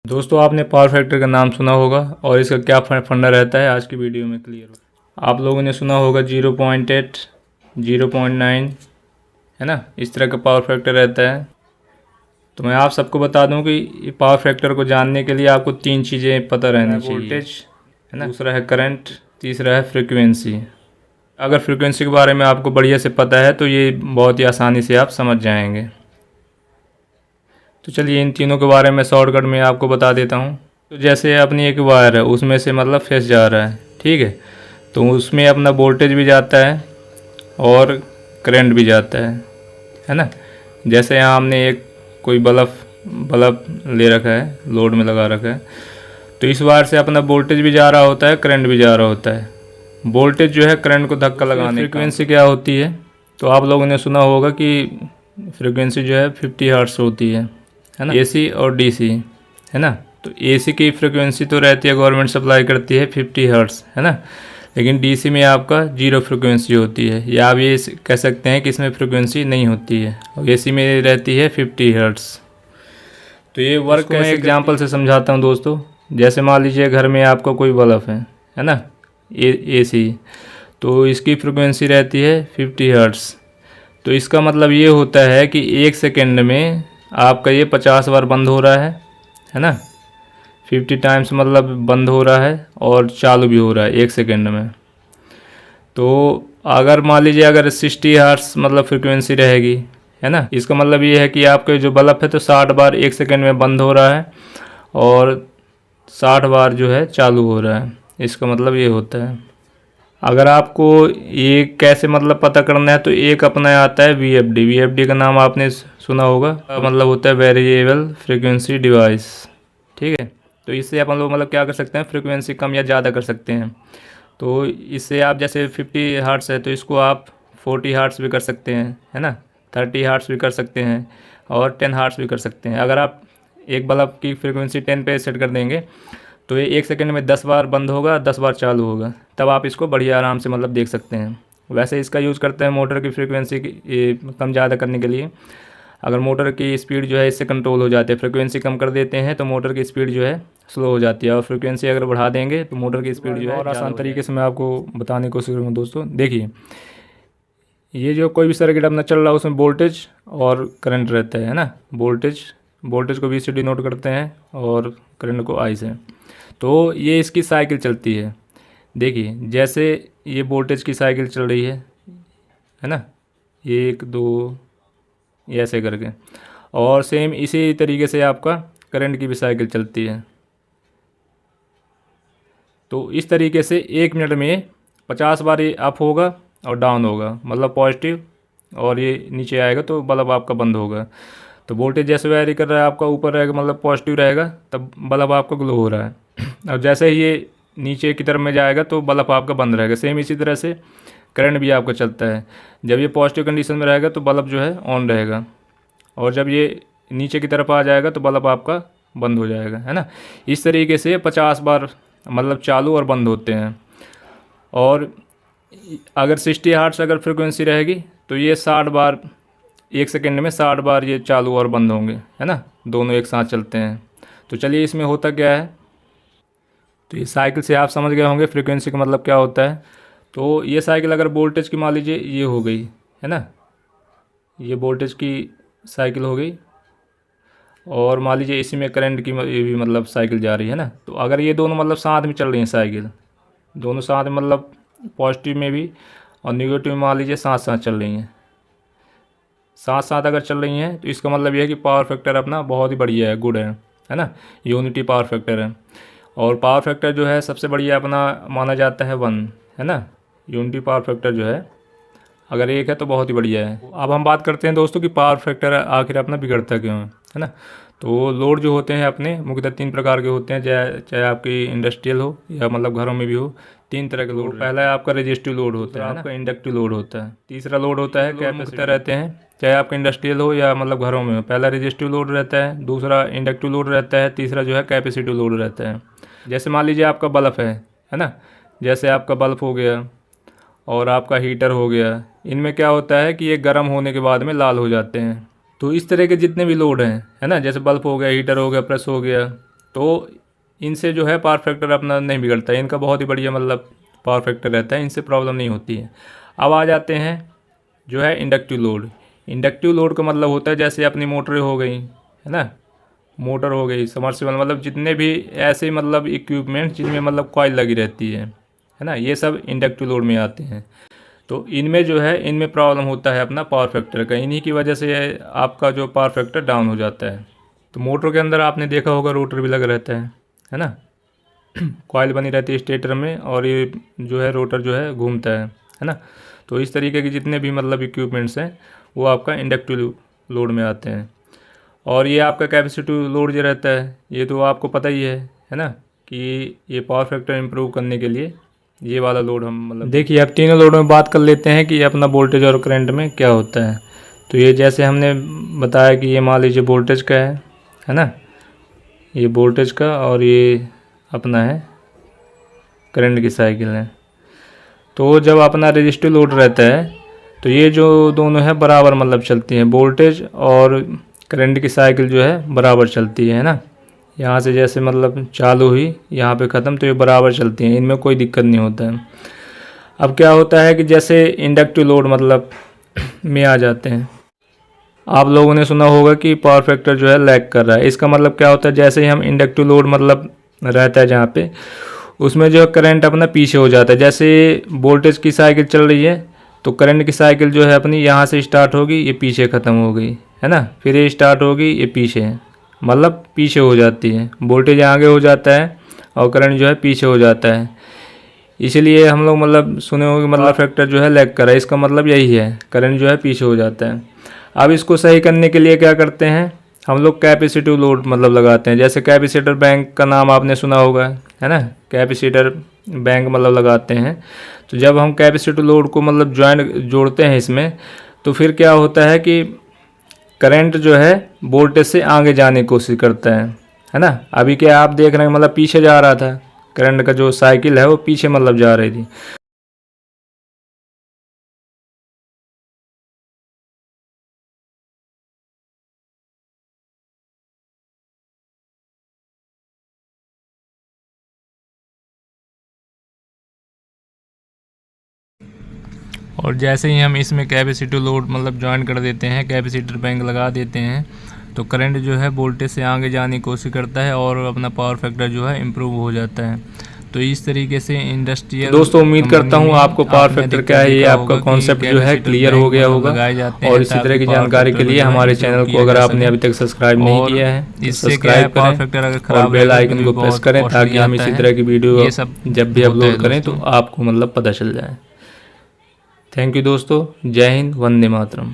दोस्तों आपने power factor का नाम सुना होगा और इसका क्या फंडा रहता है आज की वीडियो में क्लियर हो। आप लोगों ने सुना होगा 0.8, 0.9 है ना, इस तरह का पावर फैक्टर रहता है। तो मैं आप सबको बता दूं कि पावर फैक्टर को जानने के लिए आपको तीन चीज़ें पता रहनी चाहिए। वोल्टेज है ना, दूसरा है करंट, तीसरा है फ्रीक्वेंसी। अगर फ्रीक्वेंसी के बारे में आपको बढ़िया से पता है तो ये बहुत ही आसानी से आप समझ जाएंगे। तो चलिए इन तीनों के बारे में शॉर्टकट में आपको बता देता हूँ। तो जैसे अपनी एक वायर है, उसमें से मतलब फेस जा रहा है, ठीक है, तो उसमें अपना वोल्टेज भी जाता है और करंट भी जाता है ना। जैसे यहाँ हमने एक कोई बल्ब ले रखा है, लोड में लगा रखा है, तो इस वायर से अपना वोल्टेज भी जा रहा होता है, करंट भी जा रहा होता है। वोल्टेज जो है करंट को धक्का लगाने। फ्रीक्वेंसी क्या होती है, तो आप लोगों ने सुना होगा कि फ्रीक्वेंसी जो है 50 हर्ट्ज होती है ना, एसी और डीसी है ना। तो एसी की फ्रीक्वेंसी तो रहती है, गवर्नमेंट सप्लाई करती है 50 हर्ट्ज है ना, लेकिन डीसी में आपका 0 फ्रीक्वेंसी होती है, या आप ये कह सकते हैं कि इसमें फ्रीक्वेंसी नहीं होती है, और एसी में रहती है 50 हर्ट्ज। तो ये वर्क मैं एग्जांपल से समझाता हूँ दोस्तों। जैसे मान लीजिए घर में आपका कोई बल्ब है ना, एसी, तो इसकी फ्रीक्वेंसी रहती है 50 हर्ट्ज। तो इसका मतलब ये होता है कि 1 सेकेंड में आपका ये 50 बार बंद हो रहा है ना, 50 टाइम्स मतलब बंद हो रहा है और चालू भी हो रहा है 1 सेकेंड में। तो अगर मान लीजिए अगर 60 हर्ट्ज मतलब फ्रीक्वेंसी रहेगी है ना, इसका मतलब ये है कि आपके जो बल्ब है तो 60 बार 1 सेकेंड में बंद हो रहा है और 60 बार जो है चालू हो रहा है। इसका मतलब ये होता है। अगर आपको ये कैसे मतलब पता करना है, तो एक अपना आता है वीएफडी का नाम आपने सुना होगा, मतलब होता है वेरिएबल फ्रीक्वेंसी डिवाइस, ठीक है। तो इससे अपन लोग मतलब क्या कर सकते हैं, फ्रीक्वेंसी कम या ज़्यादा कर सकते हैं। तो इससे आप जैसे 50 हर्ट्ज है तो इसको आप 40 हर्ट्ज भी कर सकते हैं है ना, 30 हर्ट्ज भी कर सकते हैं और 10 हर्ट्ज भी कर सकते हैं। अगर आप एक बल्ब की फ्रीक्वेंसी 10 पे सेट कर देंगे तो ये 1 सेकेंड में 10 बार बंद होगा, 10 बार चालू होगा, तब आप इसको बढ़िया आराम से मतलब देख सकते हैं। वैसे इसका यूज़ करते हैं मोटर की फ्रीक्वेंसी कम ज़्यादा करने के लिए। अगर मोटर की स्पीड जो है इससे कंट्रोल हो जाती है, फ्रीक्वेंसी कम कर देते हैं तो मोटर की स्पीड जो है स्लो हो जाती है, और फ्रीक्वेंसी अगर बढ़ा देंगे तो मोटर की स्पीड जो है और आसान तरीके से मैं आपको बताने की कोशिश करूँगा। दोस्तों देखिए, ये जो कोई भी सर्किट अपना चल रहा है उसमें वोल्टेज और करंट रहता है ना। वोल्टेज को वी से डिनोट करते हैं और करंट को आई से। तो ये इसकी साइकिल चलती है। देखिए जैसे ये वोल्टेज की साइकिल चल रही है ना, 1 2 ये ऐसे करके, और सेम इसी तरीके से आपका करंट की भी साइकिल चलती है। तो इस तरीके से 1 मिनट में 50 बार ये अप होगा और डाउन होगा, मतलब पॉजिटिव, और ये नीचे आएगा तो बल्ब आपका बंद होगा। तो वोल्टेज जैसे वेरी कर रहा है आपका ऊपर रहेगा मतलब पॉजिटिव रहेगा, तब बल्ब आपका ग्लो हो रहा है, और जैसे ही ये नीचे की तरफ में जाएगा तो बल्ब आपका बंद रहेगा। सेम इसी तरह से करंट भी आपका चलता है। जब ये पॉजिटिव कंडीशन में रहेगा तो बल्ब जो है ऑन रहेगा, और जब ये नीचे की तरफ आ जाएगा तो बल्ब आपका बंद हो जाएगा, है ना। इस तरीके से 50 बार मतलब चालू और बंद होते हैं। और अगर 60 हर्ट्ज अगर फ्रीक्वेंसी रहेगी तो ये 60 बार 1 सेकेंड में 60 बार ये चालू और बंद होंगे, है ना, दोनों एक साथ चलते हैं। तो चलिए इसमें होता क्या है, तो ये साइकिल से आप समझ गए होंगे फ्रीक्वेंसी का मतलब क्या होता है। तो ये साइकिल अगर वोल्टेज की मान लीजिए ये हो गई है ना, ये वोल्टेज की साइकिल हो गई, और मान लीजिए इसी में करंट की ये भी मतलब साइकिल जा रही है ना। तो अगर ये दोनों मतलब साथ में चल रही हैं साइकिल, दोनों साथ में मतलब पॉजिटिव में भी और नेगेटिव में मान लीजिए साथ साथ चल रही हैं, साथ साथ अगर चल रही हैं, तो इसका मतलब ये है कि पावर फैक्टर अपना बहुत ही बढ़िया है, गुड है ना, यूनिटी पावर फैक्टर है। और पावर फैक्टर जो है सबसे बढ़िया अपना माना जाता है 1, है ना। यूनिटी पावर फैक्टर जो है अगर 1 है तो बहुत ही बढ़िया है। अब हम बात करते हैं दोस्तों कि पावर फैक्टर आखिर अपना बिगड़ता क्यों है ना। तो लोड जो होते हैं अपने मुख्यतः 3 प्रकार के होते हैं, चाहे आपकी इंडस्ट्रियल हो या मतलब घरों में भी हो। 3 तरह के लोड, पहला है आपका रेजिस्टिव लोड होता है, आपका इंडक्टिव लोड होता है, तीसरा लोड होता है कैपेसिटर रहते हैं, चाहे आपका इंडस्ट्रियल हो या मतलब घरों में हो। पहला रेजिस्टिव लोड रहता है, दूसरा इंडक्टिव लोड रहता है, तीसरा जो है कैपेसिटिव लोड रहता है। जैसे मान लीजिए आपका बल्ब है ना, जैसे आपका बल्ब हो गया और आपका हीटर हो गया, इनमें क्या होता है कि ये गर्म होने के बाद में लाल हो जाते हैं। तो इस तरह के जितने भी लोड हैं, है ना, जैसे बल्ब हो गया, हीटर हो गया, प्रेस हो गया, तो इनसे जो है पावर फैक्टर अपना नहीं बिगड़ता है, इनका बहुत ही बढ़िया मतलब पावर फैक्टर रहता है, इनसे प्रॉब्लम नहीं होती है। अब आ जाते हैं जो है इंडक्टिव लोड। इंडक्टिव लोड का मतलब होता है जैसे अपनी मोटरें हो गई, है ना, मोटर हो गई, समरसेबल, मतलब जितने भी ऐसे मतलब इक्विपमेंट जिनमें मतलब कॉइल लगी रहती है ना, ये सब इंडक्टिव लोड में आते हैं। तो इनमें जो है इनमें प्रॉब्लम होता है अपना पावर फैक्टर का, इन्हीं की वजह से आपका जो पावर फैक्टर डाउन हो जाता है। तो मोटर के अंदर आपने देखा होगा रोटर भी लगा रहता है ना, कॉइल बनी रहती है स्टेटर में, और ये जो है रोटर जो है घूमता है ना। तो इस तरीके के जितने भी मतलब इक्विपमेंट्स हैं वो आपका इंडक्टिव लोड में आते हैं। और ये आपका कैपेसिटिव लोड जो रहता है ये तो आपको पता ही है ना, कि ये पावर फैक्टर इम्प्रूव करने के लिए ये वाला लोड हम मतलब देखिए अब तीनों लोडों में बात कर लेते हैं कि अपना वोल्टेज और करंट में क्या होता है। तो ये जैसे हमने बताया कि ये मान लीजिए वोल्टेज का है ना, ये वोल्टेज का, और ये अपना है करंट की साइकिल है। तो जब अपना रेजिस्टिव लोड रहता है तो ये जो दोनों है बराबर मतलब चलती हैं, वोल्टेज और करंट की साइकिल जो है बराबर चलती है ना। यहाँ से जैसे मतलब चालू हुई यहाँ पे ख़त्म, तो ये बराबर चलती हैं, इनमें कोई दिक्कत नहीं होता है। अब क्या होता है कि जैसे इंडक्टिव लोड मतलब में आ जाते हैं, आप लोगों ने सुना होगा कि पावर फैक्टर जो है लैग कर रहा है। इसका मतलब क्या होता है, जैसे ही हम इंडक्टिव लोड मतलब रहता है जहाँ पे, उसमें जो है करंट अपना पीछे हो जाता है। जैसे वोल्टेज की साइकिल चल रही है तो करंट की साइकिल जो है अपनी यहाँ से स्टार्ट होगी, ये पीछे ख़त्म हो गई, है ना, फिर ये स्टार्ट होगी, ये पीछे है, मतलब पीछे हो जाती है। वोल्टेज आगे हो जाता है और करंट जो है पीछे हो जाता है। इसीलिए हम लोग मतलब सुने होंगे मतलब फैक्टर जो है लैग कर रहा है, इसका मतलब यही है, करंट जो है पीछे हो जाता है। अब इसको सही करने के लिए क्या करते हैं, हम लोग कैपेसिटिव लोड मतलब लगाते हैं। जैसे कैपेसिटर बैंक का नाम आपने सुना होगा, है ना, कैपेसिटर बैंक मतलब लगाते हैं। तो जब हम कैपेसिटिव लोड को मतलब जोड़ते हैं इसमें, तो फिर क्या होता है कि करंट जो है वोल्टेज से आगे जाने की कोशिश करता है ना। अभी क्या आप देख रहे हैं मतलब पीछे जा रहा था, करंट का जो साइकिल है वो पीछे मतलब जा रही थी। और जैसे ही हम इसमें कैपेसिटिव लोड मतलब ज्वाइन कर देते हैं, कैपेसिटर बैंक लगा देते हैं, तो करंट जो है वोल्टेज से आगे जाने की कोशिश करता है और अपना पावर फैक्टर जो है इम्प्रूव हो जाता है। तो इस तरीके से इंडस्ट्रियल दोस्तों उम्मीद करता हूँ आपको पावर फैक्टर क्या है ये आपका कॉन्सेप्ट जो है क्लियर हो गया होगा। और इसी तरह की जानकारी के लिए हमारे चैनल को अगर आपने अभी तक सब्सक्राइब नहीं किया है तो सब्सक्राइब करें और बेल आइकन को प्रेस करें, ताकि हम इसी तरह की वीडियो जब भी अपलोड करें तो आपको मतलब पता चल जाए। थैंक यू दोस्तों, जय हिंद, वंदे मातरम।